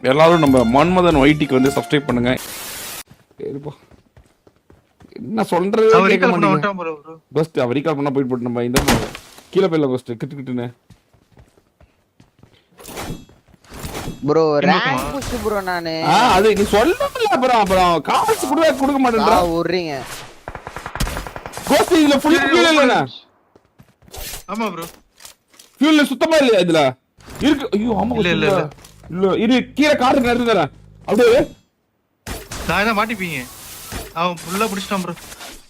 எல்லாரும் நம்ம மன்மதன் ஒய்டிக்கு வந்து சப்ஸ்கிரைப் பண்ணுங்க. சரிப்பா, என்ன சொல்றது கேட்க மாட்டீங்க. கோஸ்ட் அவர் ரீகால் பண்ணா போயிட்டு நம்ம இந்த கீழே போயிடலாம் கோஸ்ட் கிட்டுன்னு. ப்ரோ ரேங்க் புஷ் ப்ரோ நானு. அது நீ சொல்லல அப்புறம் காசு கொடுக்க மாட்டேன்றா ஓடுறீங்க. கோஸ்ட் இதுல ஃபுல் ஃபியூல் இல்லனா? ஆமா ப்ரோ, ஃபியூல் சுத்தமா இல்ல இதுல இருக்கு. ஐயோ ஆமா இல்ல இரு கீழே கார் இருக்கு தரேன். அப்படியே நான் தான் மாட்டிப்பீங்க. அவன் ஃபுல்லா பிடிச்சிட்டான் ப்ரோ.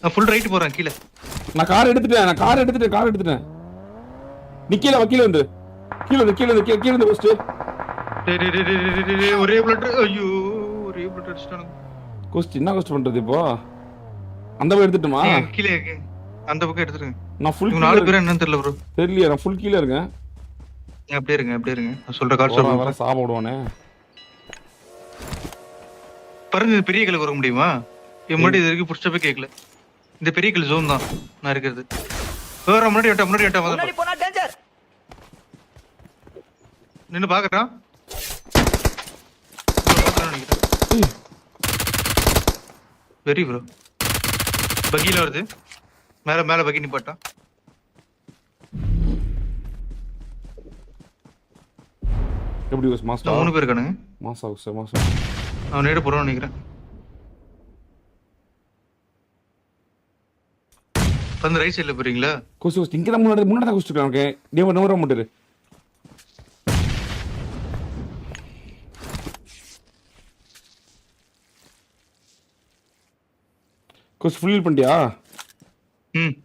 நான் ஃபுல் ரைட் போறேன் கீழே. நான் கார் எடுத்துட்டேன். நீ கீழே வந்து கீழே வந்து ஃபர்ஸ்ட். ஒரே பிளட். ஐயோ ஒரே பிளட் அடிச்சிட்டானுங்க. கோஸ்ட் என்ன கோஸ்ட் பண்றது இப்போ? அந்த பக்கம் எடுத்துட்டுமா? கீழே அந்த பக்கம் எடுத்துருங்க. நான் ஃபுல் 4 பேர் என்னன்னு தெரியல ப்ரோ. தெரியல, நான் ஃபுல் கீழே இருக்கேன். அப்படியே இருங்க. நான் சொல்ற கார் சொல்றேன். வர சாப விடுவானே. பறந்து பெரிய கல்லுக்கு வர முடியுமா? முன்னாடி இது வரைக்கும் புடிச்ச போய் கேட்கல. இந்த பெரிய கல் ஜோன் தான் நான் இருக்கிறது. வேற முன்னாடி போனா டேஞ்சர். நின்னு பாக்குறான். Very bro. பகில வருது. மேல பகி நிப்பாட்டா. எப்படி வாஸ் மாஸ்டர்? 3 பேர் இருக்கானுங்க. மாஸ்டர் அவன் நேரா போறான்னு நினைக்கிறேன். அந்த ரைட் சைடுல போறீங்களா? கோஸ்ட் இங்க தான் முன்னாடி தான் கோஸ்ட் இருக்காங்க. டேவ் நவர மாட்டாரு. கோஸ்ட் ஃபுல் பண்ணியா?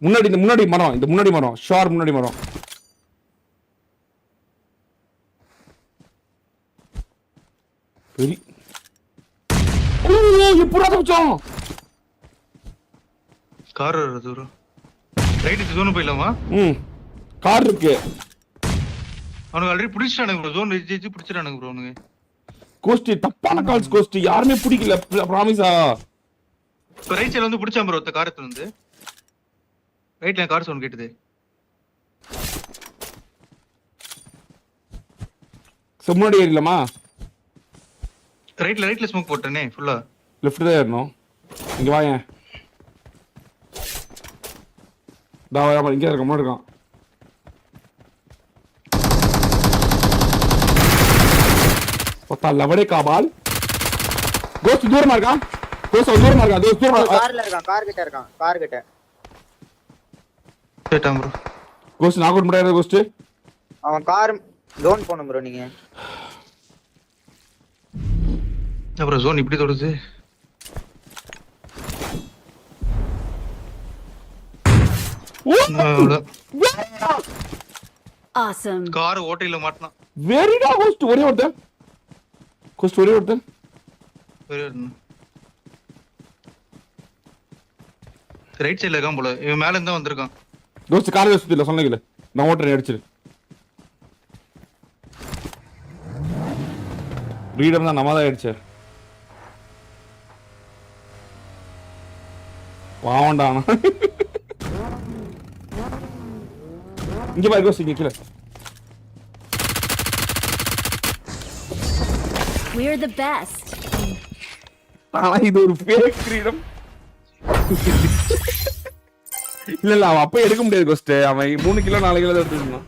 முன்னாடி மரம் ஷார் முன்னாடி மரம். பெரிய ஓ எப்படா தப்பிச்சோம்? கார் வருது ப்ரோ. ரைட் ஜோன் போயிடலாமா? கார் இருக்கு. அவனுக்கு ஆல்ரெடி பிடிச்சிட்டானுங்க ப்ரோ. ஜோன் ஜெயிச்சு பிடிச்சிட்டானுங்க ப்ரோ அவனுங்க. கோஸ்ட் தப்பான கால்ஸ் கோஸ்ட். யாருமே பிடிக்கல ப்ராமிஸா. இப்போ ரைட் சைடுல வந்து பிடிச்சான் ப்ரோ. அந்த காரத்துல வந்து ரைட்ல கார் சவுண்ட் கேட்டது. முன்னாடி ஏறலாமா? ரைட்ல ஸ்மோக் போட்டனே ஃபுல்லா. லெஃப்ட் தான் ஏறணும். இங்க வாங்க. இங்க இருக்க முன்னாடி இருக்கான். பத்தா லவடே காபால். கோஸ்ட் தூரமா இருக்கான். கார்ல இருக்கான். கார் கிட்ட. சேட்டாம் ப்ரோ. கோஸ்ட் நாக் அவுட் முடியாது கோஸ்ட். அவன் கார் ஜோன் போணும் ப்ரோ நீங்க. ப்ரோ ஜோன் இப்படி தொடுது. Awesome. கார் ஓட்டையில மாட்டலாம். வெரிடா கோஸ்ட். ஒரே ஒருத்தன். ரைட் சைடுல இருக்கான் போல. இவன் மேல இருந்தா வந்திருக்கான். கோஸ்ட் கார் சுத்தில சொன்னீங்கல. நான் ஓட்டறேன் அடிச்சிரு. ரீடர் தான் நம்மதான் அடிச்சே. பாவண்டா. இங்க பாரு கோஸ்ட் இங்க கீழ. We are the best. ஆனா இது ஒரு ஃபேக் ஃப்ரீடம். இல்ல அவன் அப்ப எடுக்க முடியாது கோஸ்ட். அவன் 3 கிலோ 4 கிலோ தான் எடுத்துட்டான்.